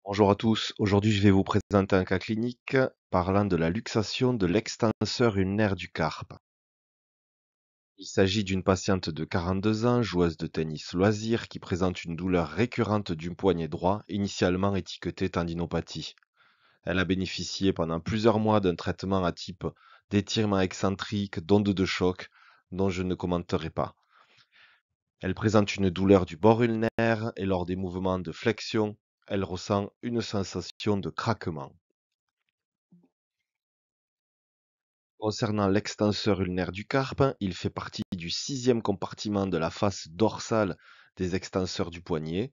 Bonjour à tous, aujourd'hui je vais vous présenter un cas clinique parlant de la luxation de l'extenseur ulnaire du carpe. Il s'agit d'une patiente de 42 ans, joueuse de tennis loisir, qui présente une douleur récurrente du poignet droit, initialement étiquetée tendinopathie. Elle a bénéficié pendant plusieurs mois d'un traitement à type d'étirement excentrique, d'onde de choc, dont je ne commenterai pas. Elle présente une douleur du bord ulnaire et lors des mouvements de flexion, elle ressent une sensation de craquement. Concernant l'extenseur ulnaire du carpe, il fait partie du sixième compartiment de la face dorsale des extenseurs du poignet.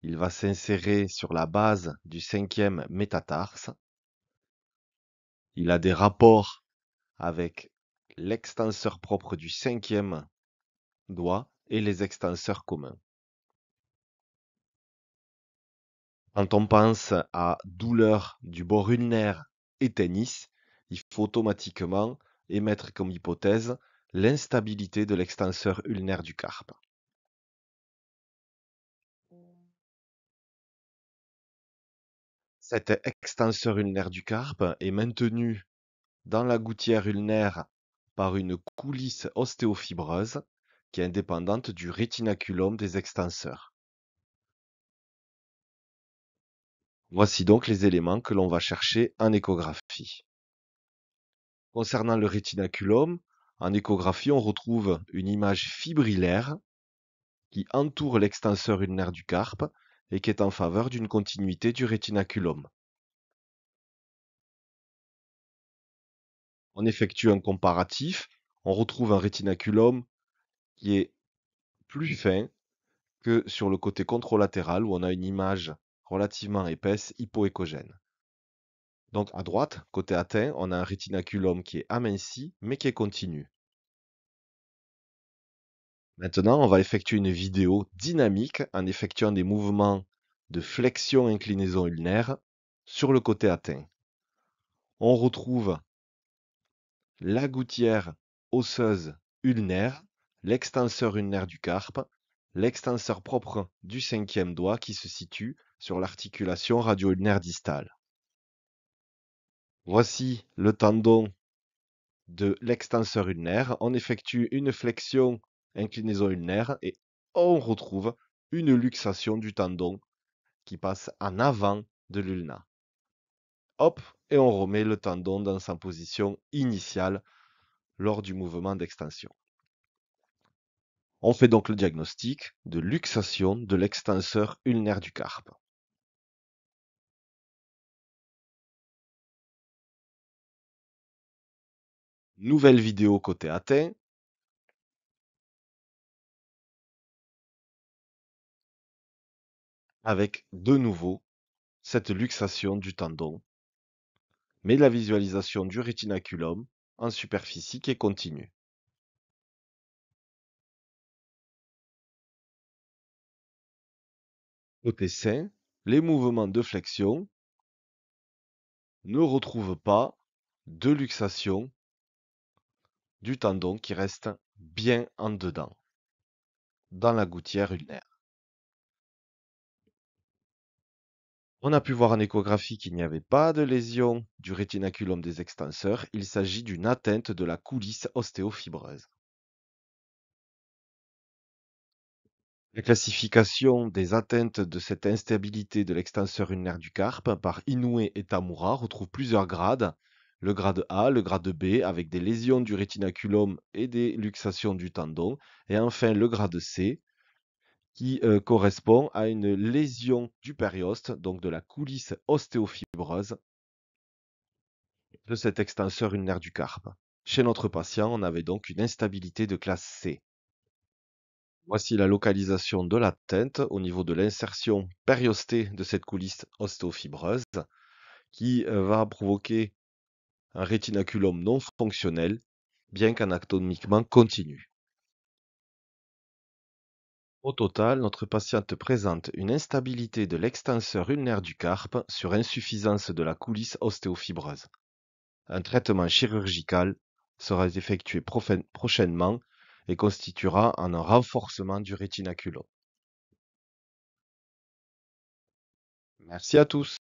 Il va s'insérer sur la base du cinquième métatarse. Il a des rapports avec l'extenseur propre du cinquième doigt et les extenseurs communs. Quand on pense à douleur du bord ulnaire et tennis, il faut automatiquement émettre comme hypothèse l'instabilité de l'extenseur ulnaire du carpe. Cette extenseur ulnaire du carpe est maintenue dans la gouttière ulnaire par une coulisse ostéofibreuse qui est indépendante du rétinaculum des extenseurs. Voici donc les éléments que l'on va chercher en échographie. Concernant le rétinaculum, en échographie, on retrouve une image fibrillaire qui entoure l'extenseur ulnaire du carpe et qui est en faveur d'une continuité du rétinaculum. On effectue un comparatif, on retrouve un rétinaculum qui est plus fin que sur le côté controlatéral où on a une image relativement épaisse, hypoéchogène. Donc à droite, côté atteint, on a un rétinaculum qui est aminci mais qui est continu. Maintenant, on va effectuer une vidéo dynamique en effectuant des mouvements de flexion-inclinaison ulnaire sur le côté atteint. On retrouve la gouttière osseuse ulnaire, l'extenseur ulnaire du carpe, l'extenseur propre du cinquième doigt qui se situe sur l'articulation radio-ulnaire distale. Voici le tendon de l'extenseur ulnaire. On effectue une flexion inclinaison ulnaire et on retrouve une luxation du tendon qui passe en avant de l'ulna. Hop, et on remet le tendon dans sa position initiale lors du mouvement d'extension. On fait donc le diagnostic de luxation de l'extenseur ulnaire du carpe. Nouvelle vidéo côté atteint. Avec de nouveau cette luxation du tendon, mais la visualisation du rétinaculum en superficie qui est continue. Côté sain, les mouvements de flexion ne retrouvent pas de luxation du tendon qui reste bien en dedans, dans la gouttière ulnaire. On a pu voir en échographie qu'il n'y avait pas de lésion du rétinaculum des extenseurs, il s'agit d'une atteinte de la coulisse ostéofibreuse. La classification des atteintes de cette instabilité de l'extenseur ulnaire du carpe par Inoue et Tamura retrouve plusieurs grades. Le grade A, le grade B avec des lésions du rétinaculum et des luxations du tendon. Et enfin le grade C qui correspond à une lésion du périoste, donc de la coulisse ostéofibreuse de cet extenseur ulnaire du carpe. Chez notre patient, on avait donc une instabilité de classe C. Voici la localisation de l'atteinte au niveau de l'insertion périostée de cette coulisse ostéofibreuse qui va provoquer un rétinaculum non fonctionnel, bien qu'anatomiquement continu. Au total, notre patiente présente une instabilité de l'extenseur ulnaire du carpe sur insuffisance de la coulisse ostéofibreuse. Un traitement chirurgical sera effectué prochainement et constituera un renforcement du rétinaculum. Merci à tous.